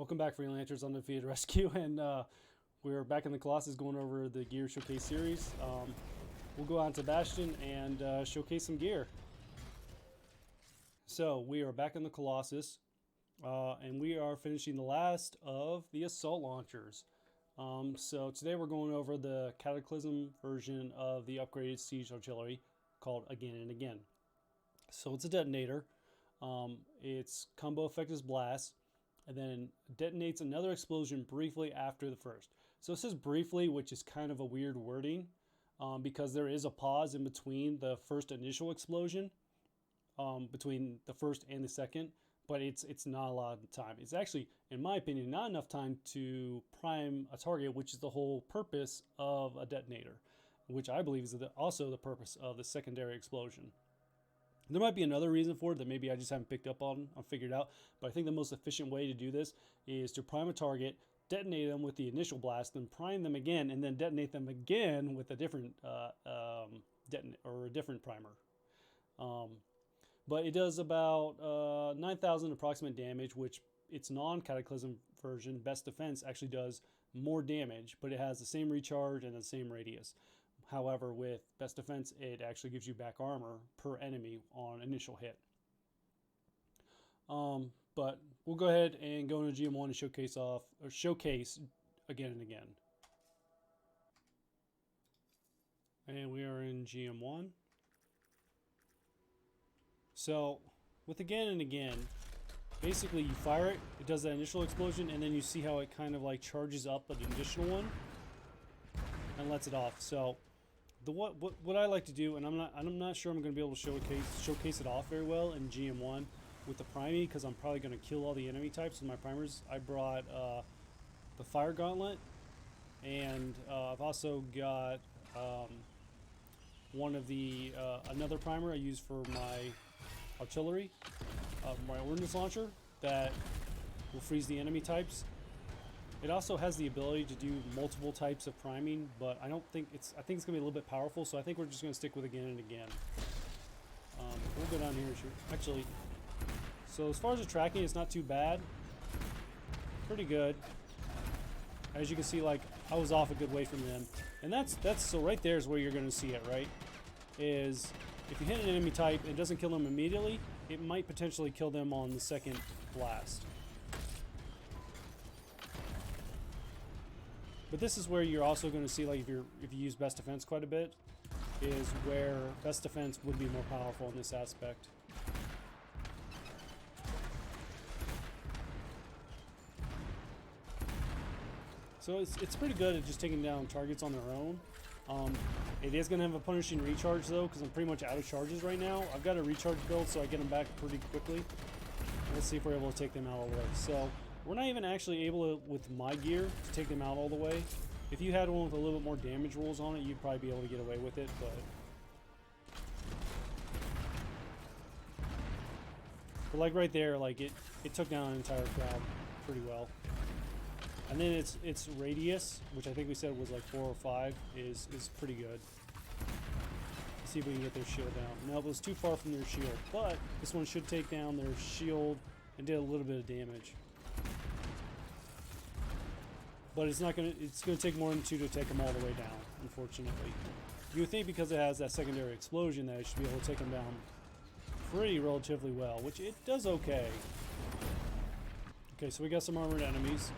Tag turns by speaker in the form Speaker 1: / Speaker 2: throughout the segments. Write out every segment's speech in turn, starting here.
Speaker 1: Welcome back, Freelancers, Undefeated Rescue, and we're back in the Colossus going over the Gear Showcase series. We'll go on to Bastion and showcase some gear. So we are back in the Colossus, and we are finishing the last of the assault launchers. So today we're going over the Cataclysm version of the upgraded siege artillery called Again and Again. So it's a detonator. Its combo effect is blast, and then detonates another explosion briefly after the first. So it says briefly, which is kind of a weird wording, because there is a pause in between the first initial explosion, between the first and the second, but it's not a lot of time. It's actually, in my opinion, not enough time to prime a target, which is the whole purpose of a detonator, which I believe is also the purpose of the secondary explosion. There might be another reason for it that maybe I just haven't picked up on or figured out, but I think the most efficient way to do this is to prime a target, detonate them with the initial blast, then prime them again, and then detonate them again with a different different primer. But it does about 9,000 approximate damage, which its non-Cataclysm version, Best Defense, actually does more damage, but it has the same recharge and the same radius. However, with Best Defense, it actually gives you back armor per enemy on initial hit. But we'll go ahead and go into GM1 and showcase Again and Again. And we are in GM1. So with Again and Again, basically you fire it, it does that initial explosion, and then you see how it kind of like charges up an additional one and lets it off. So what I like to do, and I'm not sure I'm going to be able to showcase it off very well in GM1 with the priming, because I'm probably going to kill all the enemy types with my primers. I brought the fire gauntlet, and I've also got one of the another primer I use for my artillery, my ordnance launcher that will freeze the enemy types. It also has the ability to do multiple types of priming, but I think it's going to be a little bit powerful, so I think we're just going to stick with Again and Again. We'll go down here, actually. So as far as the tracking, it's not too bad. Pretty good. As you can see, like, I was off a good way from them. And so right there is where you're going to see it, right? Is if you hit an enemy type, it doesn't kill them immediately, it might potentially kill them on the second blast. But this is where you're also going to see, like, if you use Best Defense quite a bit, is where Best Defense would be more powerful in this aspect. So it's pretty good at just taking down targets on their own. It is going to have a punishing recharge, though, because I'm pretty much out of charges right now. I've got a recharge build, so I get them back pretty quickly. Let's see if we're able to take them out all the way. So we're not even actually able to, with my gear, to take them out all the way. If you had one with a little bit more damage rolls on it, you'd probably be able to get away with it, but like right there, like it took down an entire crowd pretty well. And then its radius, which I think we said was like 4 or 5, is pretty good. Let's see if we can get their shield down. No, it was too far from their shield, but this one should take down their shield and did a little bit of damage. But it's going to take more than 2 to take them all the way down, unfortunately. You would think because it has that secondary explosion that it should be able to take them down pretty relatively well, which it does okay. Okay, so we got some armored enemies.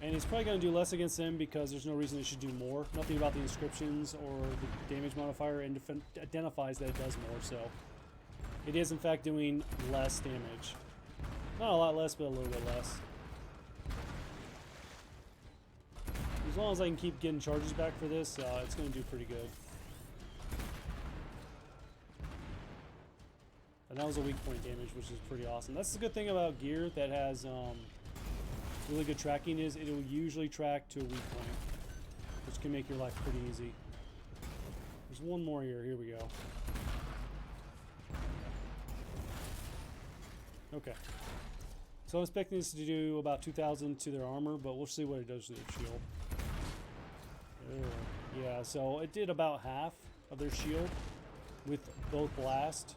Speaker 1: And it's probably going to do less against them because there's no reason it should do more. Nothing about the inscriptions or the damage modifier identifies that it does more, so it is in fact doing less damage. Not a lot less, but a little bit less. As long as I can keep getting charges back for this, it's going to do pretty good. And that was a weak point damage, which is pretty awesome. That's the good thing about gear that has really good tracking, is it will usually track to a weak point, which can make your life pretty easy. There's one more here. Here we go. Okay. So I'm expecting this to do about 2,000 to their armor, but we'll see what it does to their shield. Yeah, so it did about half of their shield with both blast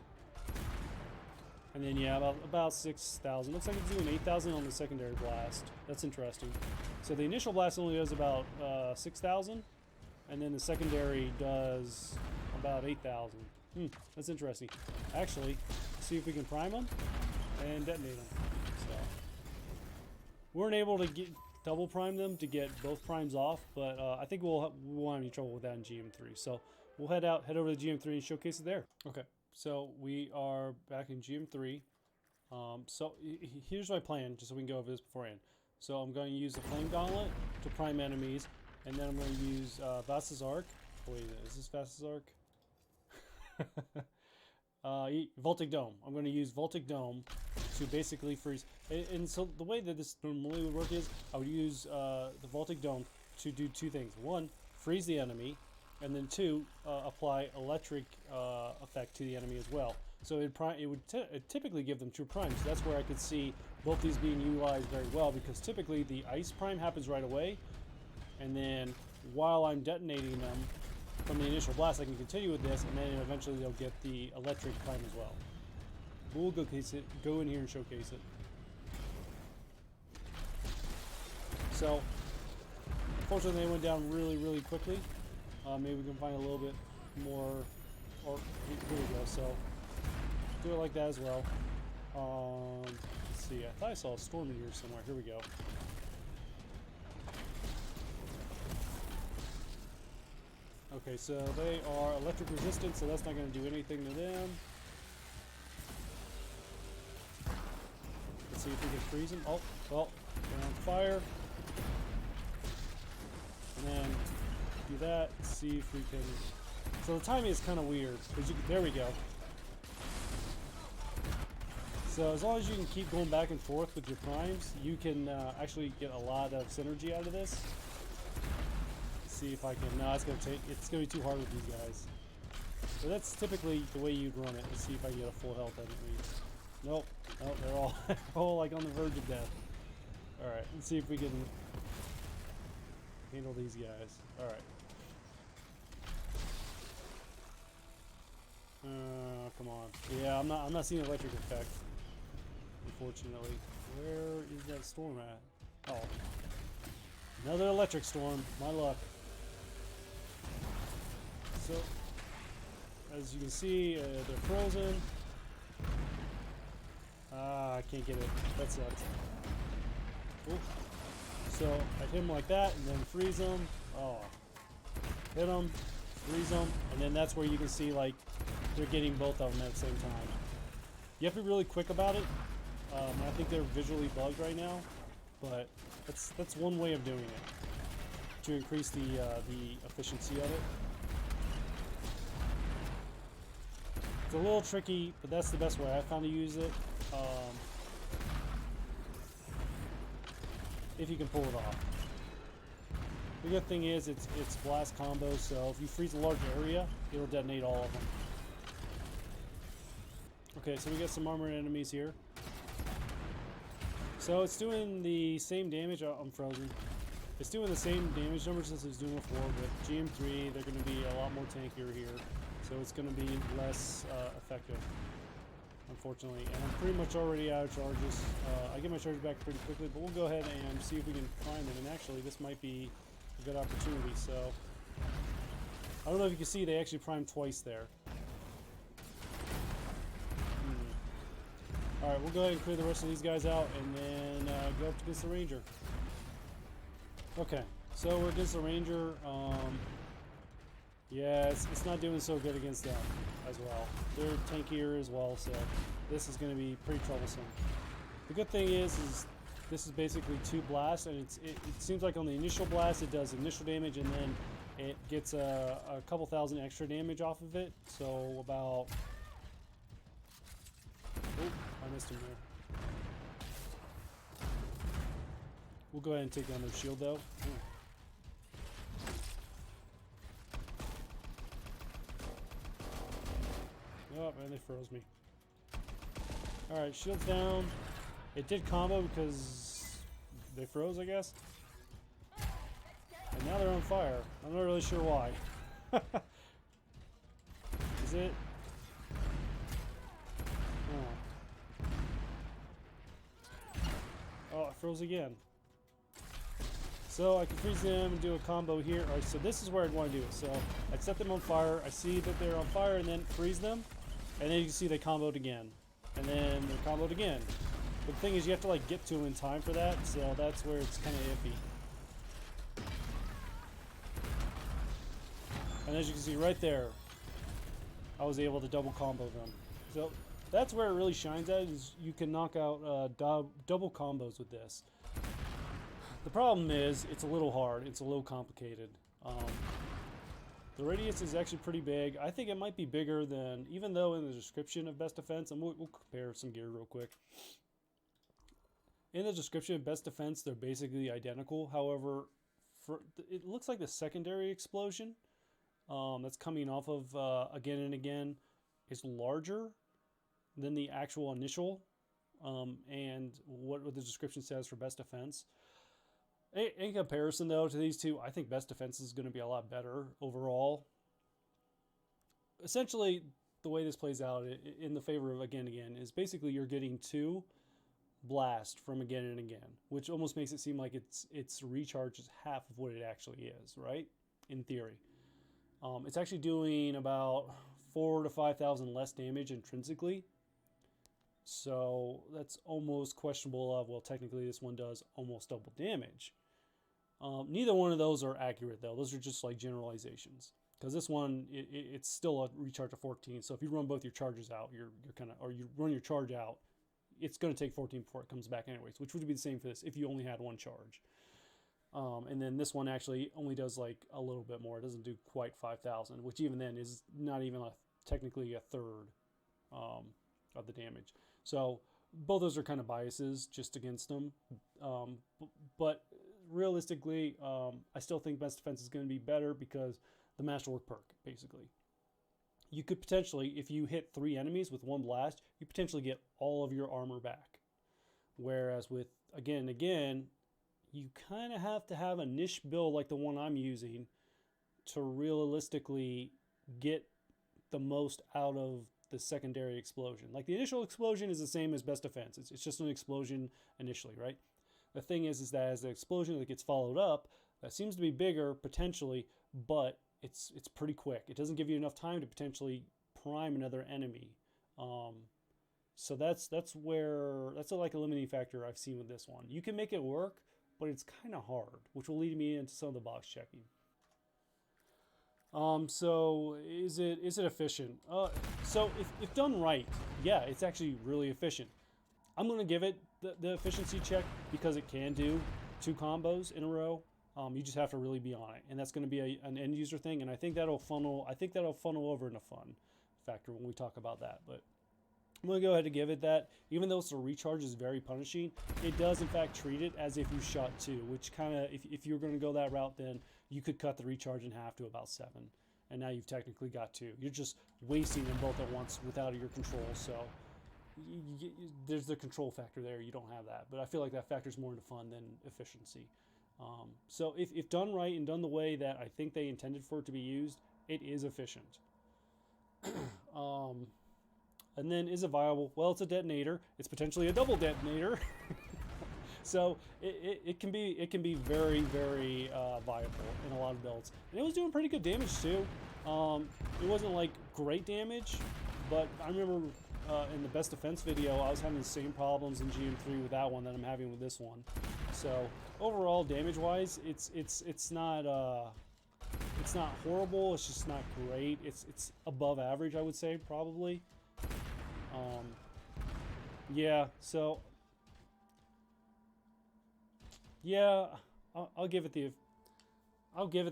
Speaker 1: And then yeah, about 6,000. Looks like it's doing 8,000 on the secondary blast. That's interesting. So the initial blast only does about 6,000, and then the secondary does about 8,000. That's interesting. Actually, see if we can prime them and detonate them. So we weren't able to get double prime them to get both primes off, but I think we won't have any trouble with that in GM3. So we'll head over to GM3 and showcase it there. Okay, so we are back in GM3. So here's my plan, just so we can go over this beforehand. So I'm going to use the Flame Gauntlet to prime enemies, and then I'm going to use Vasta's Arc. Wait, is this Vasta's Arc? Voltic Dome. I'm going to use Voltic Dome to basically freeze. And so the way that this normally would work is I would use the Voltic Dome to do two things. One, freeze the enemy, and then two, apply electric effect to the enemy as well. So it would typically give them two primes. So that's where I could see both these being utilized very well, because typically the ice prime happens right away, and then while I'm detonating them from the initial blast, I can continue with this, and then eventually they'll get the electric prime as well. We'll go in here and showcase it. So, unfortunately, they went down really, really quickly. Maybe we can find a little bit more. Or here we go. So, do it like that as well. Let's see. I thought I saw a storm in here somewhere. Here we go. Okay, so they are electric resistant, so that's not going to do anything to them. Let's see if we can freeze them. Oh, well, they're on fire. And then do that. See if we can. So the timing is kind of weird. There we go. So as long as you can keep going back and forth with your primes, you can actually get a lot of synergy out of this. See if I can. No, it's gonna be too hard with these guys. So that's typically the way you'd run it. Let's see if I can get a full health enemy. Nope. Nope, they're all like on the verge of death. Alright, let's see if we can handle these guys. Alright. Come on. Yeah, I'm not seeing electric effect, unfortunately. Where is that storm at? Oh. Another electric storm. My luck. So, as you can see, they're frozen. I can't get it. That sucks. Ooh. So, I hit them like that, and then freeze them. Oh. Hit them, freeze them, and then that's where you can see, like, they're getting both of them at the same time. You have to be really quick about it. I think they're visually bugged right now, but that's one way of doing it to increase the efficiency of it. It's a little tricky, but that's the best way I found to use it. If you can pull it off. The good thing is it's blast combo, so if you freeze a large area, it'll detonate all of them. Okay, so we got some armored enemies here. So it's doing the same damage. Oh, I'm frozen. It's doing the same damage numbers as it was doing before, but GM3, they're going to be a lot more tankier here. So it's going to be less effective, unfortunately. And I'm pretty much already out of charges. I get my charge back pretty quickly, but we'll go ahead and see if we can prime them. And actually, this might be a good opportunity. So I don't know if you can see, they actually primed twice there. Alright, we'll go ahead and clear the rest of these guys out and then go up against the Ranger. Okay, so we're against the Ranger. Yeah, it's not doing so good against them as well. They're tankier as well, so this is going to be pretty troublesome. The good thing is this is basically two blasts, and it seems like on the initial blast it does initial damage, and then it gets a couple thousand extra damage off of it. So about... Oh, I missed him there. We'll go ahead and take down their shield, though. Ooh. Oh, man, they froze me. Alright, shield's down. It did combo because they froze, I guess. And now they're on fire. I'm not really sure why. Is it? Oh. froze again. So I can freeze them and do a combo here. All right, so this is where I'd want to do it. So I'd set them on fire. I see that they're on fire and then freeze them. And then you can see they comboed again. And then they're comboed again. But the thing is, you have to like get to them in time for that. So that's where it's kind of iffy. And as you can see right there, I was able to double combo them. So that's where it really shines at, is you can knock out double combos with this. The problem is, it's a little hard. It's a little complicated. The radius is actually pretty big. I think it might be bigger than, even though in the description of Best Defense, and we'll compare some gear real quick. In the description of Best Defense, they're basically identical. However, it looks like the secondary explosion that's coming off of Again and Again is larger than the actual initial, and what the description says for Best Defense. In comparison, though, to these two, I think Best Defense is going to be a lot better overall. Essentially, the way this plays out in the favor of Again and Again is basically you're getting 2 blast from Again and Again, which almost makes it seem like its recharge is half of what it actually is, right? In theory. It's actually doing about 4,000 to 5,000 less damage intrinsically. So that's almost questionable of, well, technically this one does almost double damage. Neither one of those are accurate, though. Those are just like generalizations. Because this one, it's still a recharge of 14. So if you run both your charges out, you're kind of, or you run your charge out, it's going to take 14 before it comes back anyways, which would be the same for this if you only had one charge. And then this one actually only does like a little bit more. It doesn't do quite 5,000, which even then is not even technically a third of the damage. So both those are kind of biases just against them. But realistically, I still think Best Defense is going to be better because the Masterwork perk, basically. You could potentially, if you hit 3 enemies with 1 blast, you potentially get all of your armor back. Whereas with Again and Again, you kind of have to have a niche build like the one I'm using to realistically get the most out of the secondary explosion. Like the initial explosion is the same as Best Defense. It's just an explosion initially, right? The thing is that as the explosion that gets followed up, that seems to be bigger potentially, but it's pretty quick. It doesn't give you enough time to potentially prime another enemy. So that's like a limiting factor I've seen with this one. You can make it work, but it's kind of hard, which will lead me into some of the box checking. So is it efficient? So if done right, yeah, it's actually really efficient. I'm going to give it the efficiency check because it can do 2 combos in a row. You just have to really be on it, and that's going to be an end user thing. And I think that'll funnel over into fun factor when we talk about that. But I'm going to go ahead and give it that. Even though the recharge is very punishing, it does in fact treat it as if you shot 2, which kind of, if you're going to go that route, then you could cut the recharge in half to about 7. And now you've technically got 2. You're just wasting them both at once without your control. So there's the control factor there. You don't have that. But I feel like that factors more into fun than efficiency. So if done right and done the way that I think they intended for it to be used, it is efficient. And then is it viable? Well, it's a detonator. It's potentially a double detonator. So it can be very, very viable in a lot of builds. And it was doing pretty good damage too. It wasn't like great damage, but I remember in the Best Defense video, I was having the same problems in GM3 with that one that I'm having with this one. So overall, damage-wise, it's not horrible. It's just not great. It's above average, I would say, probably. Yeah. So yeah, I'll give it the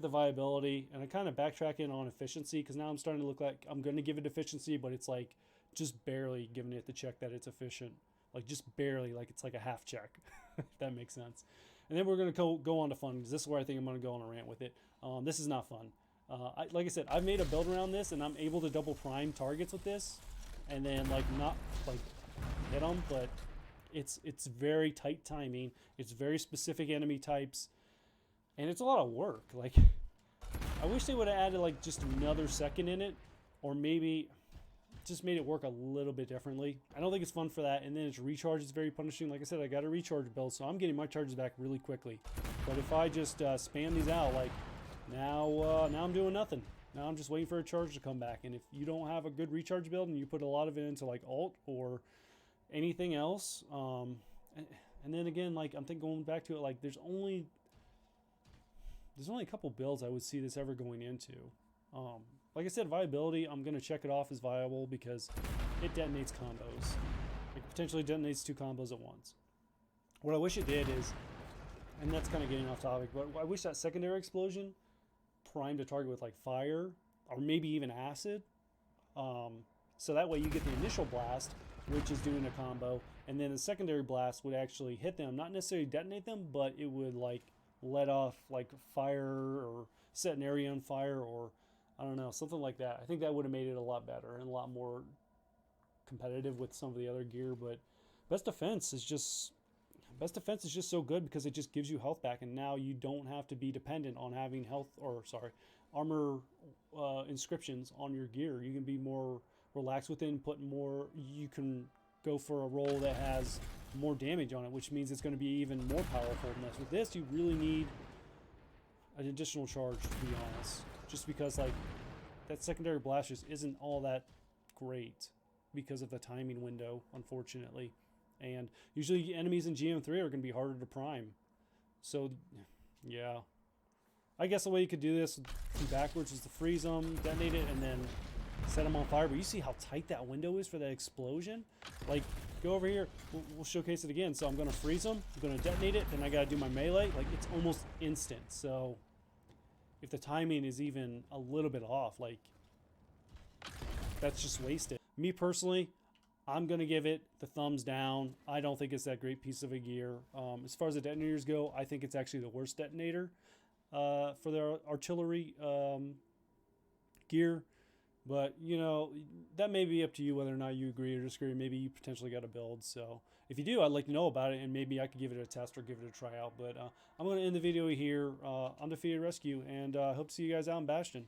Speaker 1: viability, and I kind of backtracking on efficiency because now I'm starting to look like I'm going to give it efficiency, but it's like just barely giving it the check that it's efficient, like just barely, like it's like a half check, if that makes sense. And then we're going to go on to fun because this is where I think I'm going to go on a rant with it. This is not fun. Like I said, I've made a build around this, and I'm able to double prime targets with this, and then like not like hit them, but it's very tight timing. It's very specific enemy types, and it's a lot of work. Like I wish they would have added like just another second in it, or maybe just made it work a little bit differently. I don't think it's fun for that. And then its recharge is very punishing. Like I said, I got a recharge build, so I'm getting my charges back really quickly. But if I just spam these out, like now I'm doing nothing. Now I'm just waiting for a charge to come back. And if you don't have a good recharge build and you put a lot of it into like alt or anything else, and then again, like I'm thinking going back to it, like there's only a couple builds I would see this ever going into. Like I said, viability, I'm going to check it off as viable because it detonates combos. It potentially detonates 2 combos at once. What I wish it did is, and that's kind of getting off topic, but I wish that secondary explosion primed a target with like fire or maybe even acid. So that way you get the initial blast, which is doing a combo, and then the secondary blast would actually hit them, not necessarily detonate them, but it would like let off like fire or set an area on fire, or I don't know, something like that. I think that would have made it a lot better and a lot more competitive with some of the other gear. But best defense is just so good because it just gives you health back, and now you don't have to be dependent on having armor inscriptions on your gear. You can be more relaxed with it and put more. You can go for a roll that has more damage on it, which means it's going to be even more powerful than this. With this, you really need an additional charge, to be honest, just because like that secondary blast just isn't all that great because of the timing window, unfortunately. And usually enemies in GM3 are going to be harder to prime. So yeah, I guess the way you could do this backwards is to freeze them, detonate it, and then set them on fire. But you see how tight that window is for that explosion? Like, go over here, we'll showcase it again. So I'm going to freeze them, I'm going to detonate it, then I got to do my melee. Like, it's almost instant. So if the timing is even a little bit off, like, that's just wasted. Me personally, I'm going to give it the thumbs down. I don't think it's that great piece of a gear. As far as the detonators go, I think it's actually the worst detonator for the artillery gear. But, you know, that may be up to you whether or not you agree or disagree. Maybe you potentially got a build. So if you do, I'd like to know about it, and maybe I could give it a test or give it a try out. But I'm going to end the video here. Undefeated Rescue, and hope to see you guys out in Bastion.